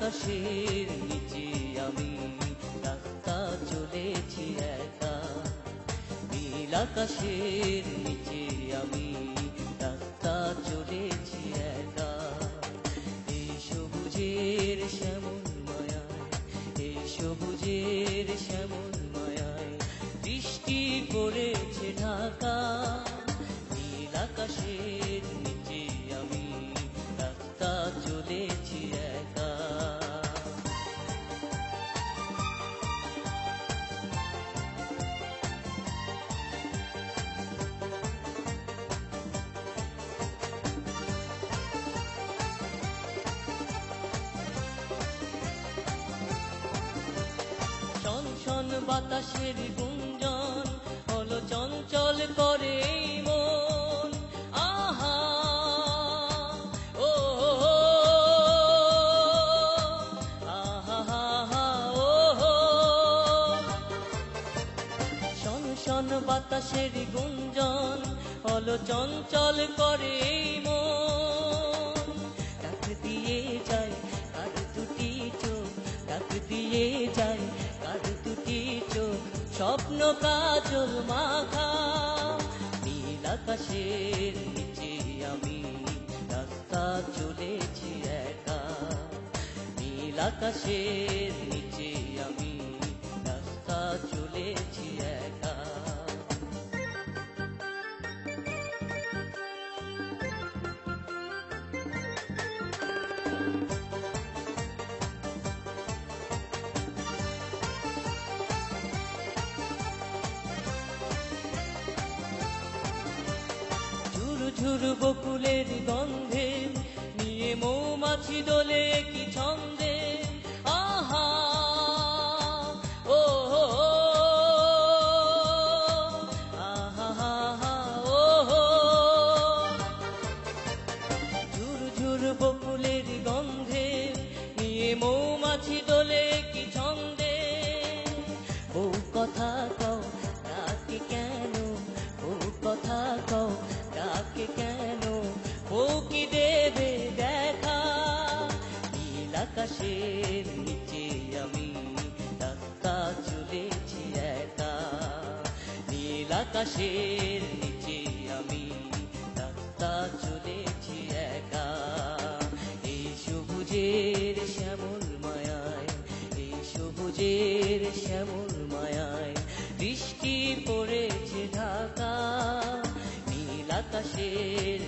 আকাশের নিচে আমি রাস্তা চলেছি একা, নীল আকাশের নিচে আমি রাস্তা চলেছি একা। এই সবুজের শ্যামল মায়ায়, এই সবুজের শ্যামল মায়ায় বৃষ্টি পড়েছে ঢাকা। নীল আকাশের নিচে আমি রাস্তা চলেছি একা। শনশন বাতাসের গুঞ্জন হলো চঞ্চল করে এই মন। আহা ও আহা ও শনশন বাতাসের গুঞ্জন হলো চঞ্চল করে এই মন। ডাক দিয়ে যায় কার দুটি চোখ, ডাক দিয়ে যায় কার দুটি চোখ, স্বপ্ন কাজল মাখা। নীল আকাশের নিচে আমি রাস্তা চলেছি একা, নীল আকাশের নিচে আমি রাস্তা চলেছি একা। ঝুরু বকুলের গন্ধে নিয়ে মৌমাছি দোলে কি ছন্দে। আহা ও আহা ও ঝুরু ঝুরু বকুলের গন্ধে নিয়ে মৌমাছি দোলে কি ছন্দে। বউ কথা কও ডাকে কেন, বউ কথা কও ডাকে কেন, বউ কি দেবে দেখা। নীল আকাশের নিচে আমি রাস্তা চলেছি একা, নীল আকাশের নিচে আমি রাস্তা চলেছি একা। এই সবুজের শ্যামল মায়ায়, এই সবুজের শ্যামল মায়ায় বৃষ্টি পড়েছে ঢাকা। নীল আকাশের